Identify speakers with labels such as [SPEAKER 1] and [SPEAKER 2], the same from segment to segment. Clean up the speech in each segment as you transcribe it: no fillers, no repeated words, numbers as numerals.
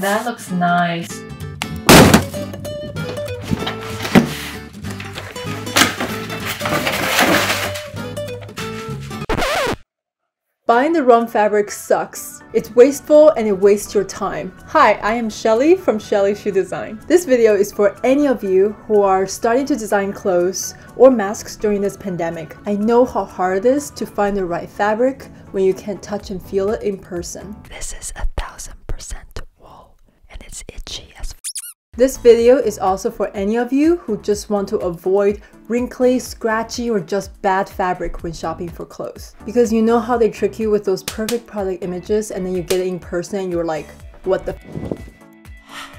[SPEAKER 1] That looks nice.
[SPEAKER 2] Buying the wrong fabric sucks. It's wasteful and it wastes your time. Hi, I am Shelly from Shelly Shoe Design. This video is for any of you who are starting to design clothes or masks during this pandemic. I know how hard it is to find the right fabric when you can't touch and feel it in person.
[SPEAKER 3] This is 1000% wool and it's itchy as f.
[SPEAKER 2] This video is also for any of you who just want to avoid wrinkly, scratchy, or just bad fabric when shopping for clothes. Because you know how they trick you with those perfect product images and then you get it in person and you're like, what the f.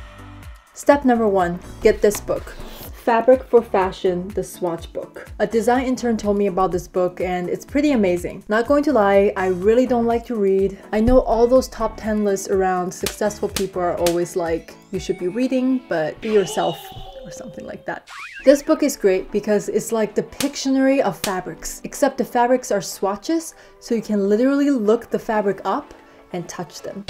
[SPEAKER 2] Step number 1, get this book. Fabric for Fashion, the Swatch book. A design intern told me about this book and it's pretty amazing. Not going to lie, I really don't like to read. I know all those top 10 lists around successful people are always like, you should be reading, but be yourself, or something like that. This book is great because it's like the Pictionary of fabrics, except the fabrics are swatches, so you can literally look the fabric up and touch them.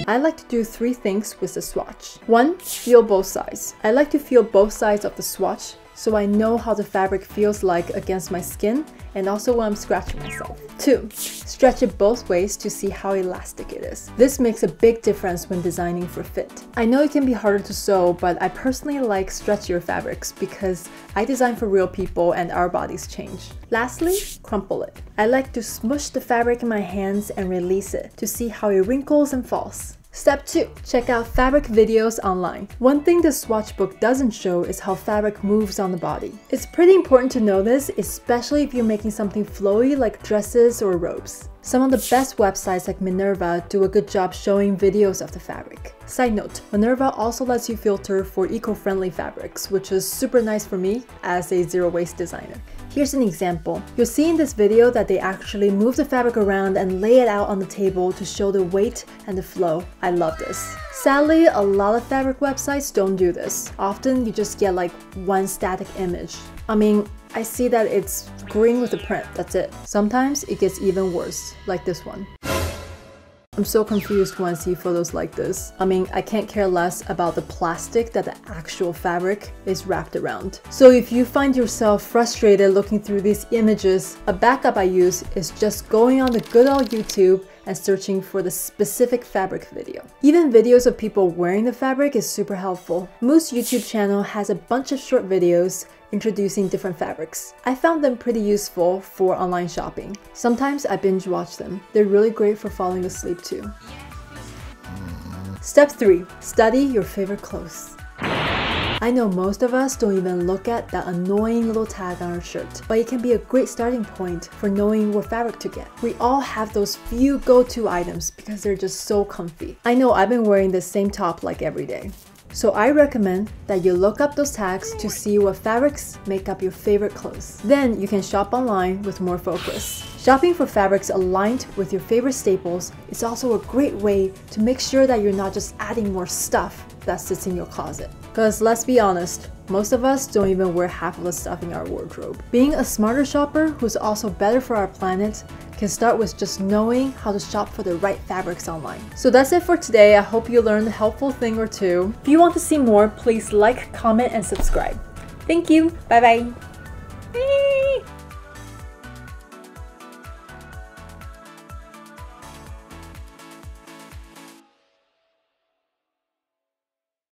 [SPEAKER 2] I like to do 3 things with the swatch. 1, feel both sides. I like to feel both sides of the swatch so I know how the fabric feels like against my skin and also when I'm scratching myself. 2, stretch it both ways to see how elastic it is. This makes a big difference when designing for fit. I know it can be harder to sew, but I personally like stretchier fabrics because I design for real people and our bodies change. Lastly, crumple it. I like to smush the fabric in my hands and release it to see how it wrinkles and falls. Step 2, check out fabric videos online. One thing the swatch book doesn't show is how fabric moves on the body. It's pretty important to know this, especially if you're making something flowy like dresses or robes. Some of the best websites like Minerva do a good job showing videos of the fabric. Side note, Minerva also lets you filter for eco-friendly fabrics, which is super nice for me as a zero-waste designer. Here's an example. You'll see in this video that they actually move the fabric around and lay it out on the table to show the weight and the flow. I love this. Sadly, a lot of fabric websites don't do this. Often you just get like one static image. I mean, I see that it's green with the print, that's it. Sometimes it gets even worse, like this one. I'm so confused when I see photos like this. I mean, I can't care less about the plastic that the actual fabric is wrapped around. So if you find yourself frustrated looking through these images, a backup I use is just going on the good old YouTube and searching for the specific fabric video. Even videos of people wearing the fabric is super helpful. Moose YouTube channel has a bunch of short videos introducing different fabrics. I found them pretty useful for online shopping. Sometimes I binge watch them. They're really great for falling asleep too. Step 3, study your favorite clothes. I know most of us don't even look at that annoying little tag on our shirt, but it can be a great starting point for knowing what fabric to get. We all have those few go-to items because they're just so comfy. I know I've been wearing the same top like every day. So I recommend that you look up those tags to see what fabrics make up your favorite clothes. Then you can shop online with more focus. Shopping for fabrics aligned with your favorite staples is also a great way to make sure that you're not just adding more stuff that sits in your closet. Because let's be honest, most of us don't even wear half of the stuff in our wardrobe. Being a smarter shopper who's also better for our planet can start with just knowing how to shop for the right fabrics online. So that's it for today. I hope you learned a helpful thing or two. If you want to see more, please like, comment, and subscribe. Thank you. Bye bye.